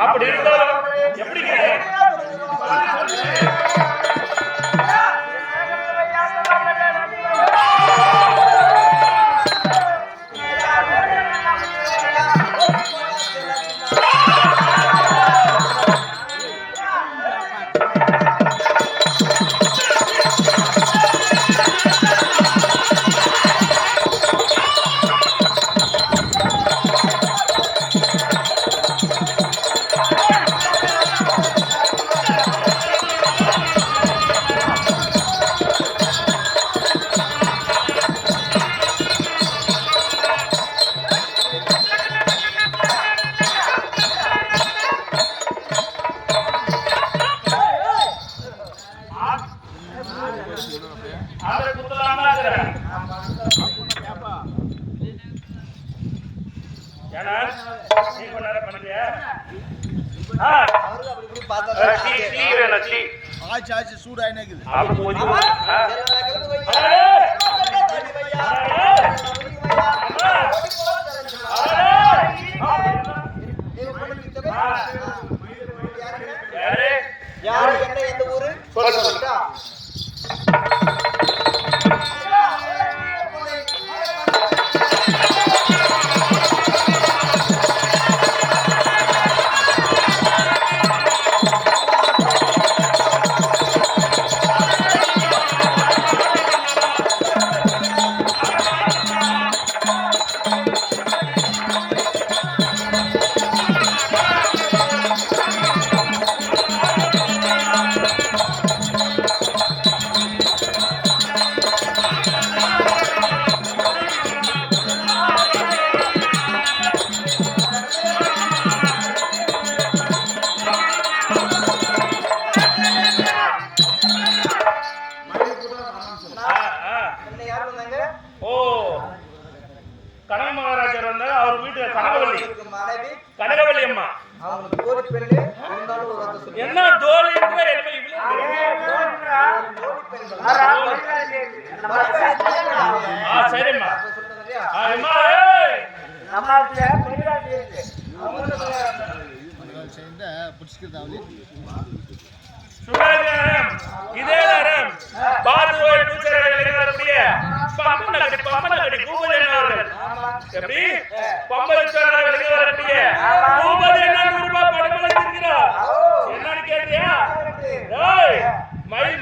அப்படி இருந்தாலும் எப்படி யாரு என்ன எந்த ஊரு சொல்லுங்க. கனகவல்லி அம்மா என்ன தோல் சரிம்மா சுகாதாரம் இதே நேரம் பாதுகாப்பு பூச்சரக்கூடிய பம்பனகடி பூபதேவன் அவர்கள் எப்படி பம்பரச்சோரா வெளியே வரக்கூடிய பூபதேவன் ரூபாய் பணம் வச்சிருக்கிறார் என்னன்னு கேட்டியா ஏய்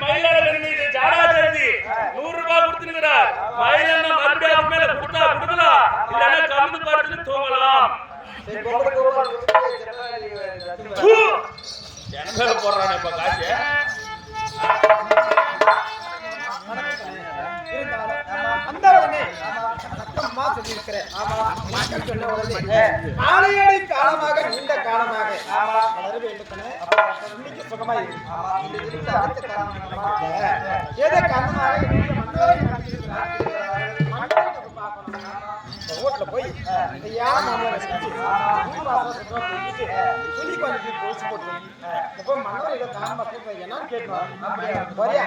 மயிலாளர் மீது ஜாடாதேவி 100 ரூபாய் கொடுத்திருக்கிறார் மயிலண்ணா மறுபடியும் அவர் மேல கொடுக்கலாம் இல்லன்னா கம்பு பார்த்து தூங்கலாம் என்ன போடுறானே இப்ப காசு காலமாக நீண்ட காலமாக சுகமாக ஏதோ காரணமாக ரோட்ல போய் துணி கொஞ்சம் போச்சு போட்டு இப்போ மன்னவர் ஏதோ காரணமா கூப்பிடுறேன் என்னன்னு கேட்கணும் வரியா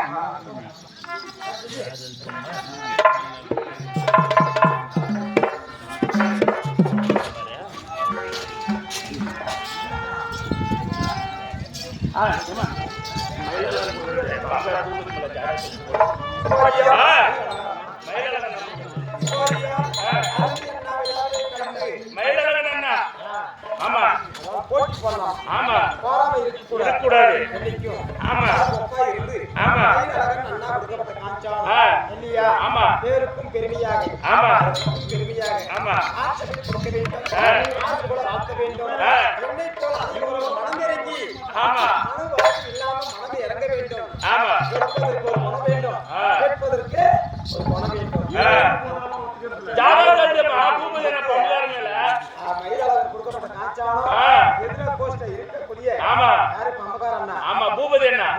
பேருக்கும் பெருமையாக என்னை போல அதிகம் மனமிறங்கி இல்லாமல் மனது இறங்க வேண்டும். கேட்பதற்கு ஒரு மனம் வேண்டும், கேட்பதற்கு ஒரு மனம் வேண்டும். மயிலாளர் கொடுக்கப்பட்ட காஞ்சானம் எதிர போஸ்ட இருக்கக்கூடிய யாரு பம்பகார அண்ணா,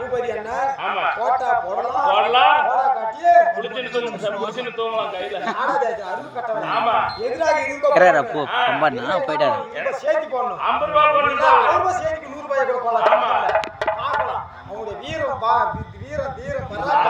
பூபதி அண்ணா என்ன ஆமா. போட்டா போடலாம் போடலாம். போடா காட்டியே முடிச்சுன்னு தூங்கலாம் கையில. ஆடாதே அறிவு கட்டவன் ஆமா. எதிராக இருக்க போ கம்பாண்ணா போயிட்டாரு. சேர்த்து போடணும் 50 ரூபாய் போடுங்க. அவங்க சேர்த்துக்கு 100 ரூபாய் கூட போடலாம் ஆமா. பார்க்கலாம் அவங்களுடைய வீரம் தீரம் பராக்கிரமம்